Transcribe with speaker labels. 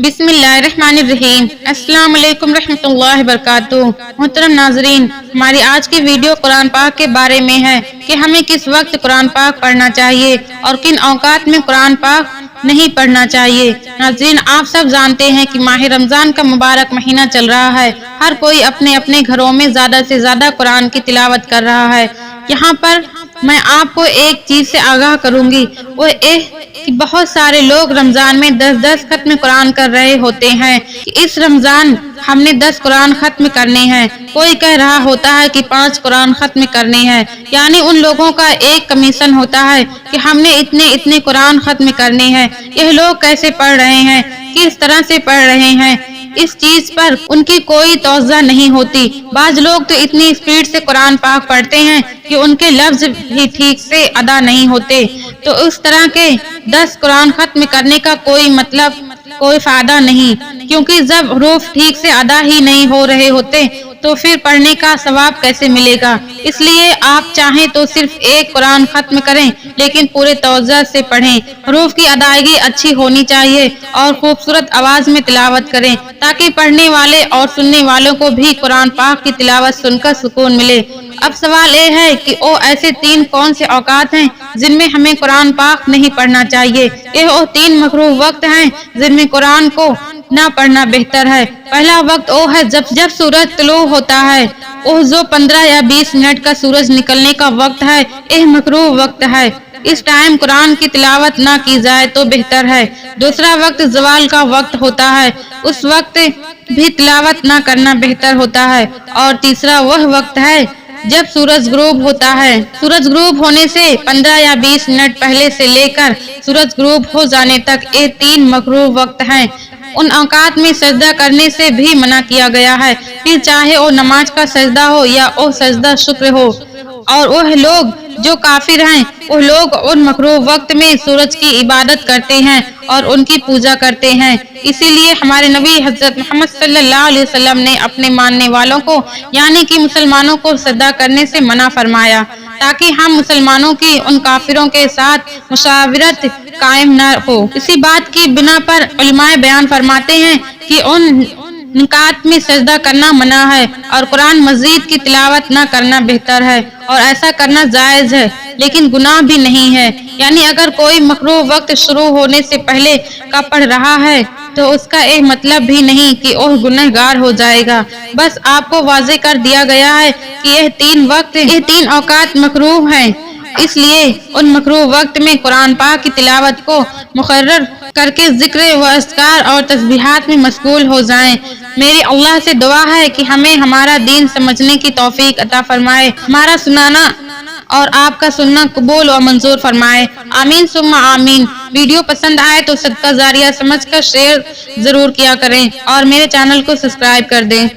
Speaker 1: बिस्मिल्लाहिर्रहमानिर्रहीम। अस्सलाम वालेकुम रहमतुल्लाहि वबरकातुहू। मोहतरम नाजरीन, हमारी आज की वीडियो कुरान पाक के बारे में है कि हमें किस वक्त कुरान पाक पढ़ना चाहिए और किन औकात में कुरान पाक नहीं पढ़ना चाहिए। नाजरीन, आप सब जानते हैं कि माह रमज़ान का मुबारक महीना चल रहा है। हर कोई अपने अपने घरों में ज़्यादा से ज़्यादा कुरान की तिलावत कर रहा है। यहाँ पर मैं आपको एक चीज़ से आगाह करूँगी, वो कि बहुत सारे लोग रमज़ान में 10-10 खत्म कुरान कर रहे होते हैं कि इस रमज़ान हमने 10 कुरान खत्म करने हैं। कोई कह रहा होता है कि 5 कुरान खत्म करने हैं। यानी उन लोगों का एक कमीशन होता है कि हमने इतने इतने कुरान खत्म करने हैं। यह लोग कैसे पढ़ रहे हैं, किस तरह से पढ़ रहे हैं, इस चीज पर उनकी कोई तौज़ा नहीं होती। बाज लोग तो इतनी स्पीड से कुरान पाक पढ़ते हैं कि उनके लफ्ज भी ठीक से अदा नहीं होते। तो उस तरह के 10 कुरान खत्म करने का कोई मतलब, कोई फायदा नहीं, क्योंकि जब हरूफ ठीक से अदा ही नहीं हो रहे होते तो फिर पढ़ने का सवाब कैसे मिलेगा। इसलिए आप चाहें तो सिर्फ एक कुरान खत्म करें, लेकिन पूरे तवज्जो से पढ़ें। हरूफ की अदायगी अच्छी होनी चाहिए और खूबसूरत आवाज में तिलावत करें, ताकि पढ़ने वाले और सुनने वालों को भी कुरान पाक की तिलावत सुनकर सुकून मिले। अब सवाल ये है कि वो ऐसे 3 कौन से औकात हैं जिनमें हमें कुरान पाक नहीं पढ़ना चाहिए। ये वो 3 मकरूह वक्त हैं जिनमें कुरान को ना पढ़ना बेहतर है। पहला वक्त वो है जब सूरज तुलू होता है, वो जो 15 या 20 मिनट का सूरज निकलने का वक्त है, यह मकरूह वक्त है। इस टाइम कुरान की तिलावत ना की जाए तो बेहतर है। दूसरा वक्त ज़वाल का वक्त होता है, उस वक्त भी तिलावत ना करना बेहतर होता है। और तीसरा वह वक्त है जब सूरज गुरूब होता है। सूरज गुरूब होने से 15 या 20 मिनट पहले से लेकर सूरज गुरूब हो जाने तक ये 3 मकरूह वक्त हैं। उन औकात में सजदा करने से भी मना किया गया है, फिर चाहे वो नमाज का सजदा हो या वो सजदा शुक्र हो। और वह लोग जो काफिर हैं, वो लोग उन मकरूह वक्त में सूरज की इबादत करते हैं और उनकी पूजा करते हैं। इसीलिए हमारे नबी हजरत मोहम्मद सल्लल्लाहु अलैहि वसल्लम ने अपने मानने वालों को यानी कि मुसलमानों को सजदा करने से मना फरमाया, ताकि हम मुसलमानों की उन काफिरों के साथ मुशावरत कायम न हो। इसी बात की बिना पर उलमाए बयान फरमाते हैं कि उन निकात में सजदा करना मना है और कुरान मजीद की तिलावत न करना बेहतर है, और ऐसा करना जायज है लेकिन गुनाह भी नहीं है। यानी अगर कोई मकरूह वक्त शुरू होने से पहले का पढ़ रहा है तो उसका एक मतलब भी नहीं कि वह गुनहगार हो जाएगा। बस आपको वाज़े कर दिया गया है कि यह 3 औकात मकरूह हैं। इसलिए उन मकरूह वक्त में कुरान पाक की तिलावत को मुकर्रर करके जिक्र व अस्कार और तस्बीहात में मशगूल हो जाएं। मेरी अल्लाह से दुआ है कि हमें हमारा दीन समझने की तौफीक अता फरमाए, हमारा सुनाना और आपका सुनना कबूल और मंजूर फरमाए। आमीन सुम्मा आमीन। वीडियो पसंद आए तो सदका जारिया समझकर शेयर जरूर किया करें और मेरे चैनल को सब्सक्राइब कर दें।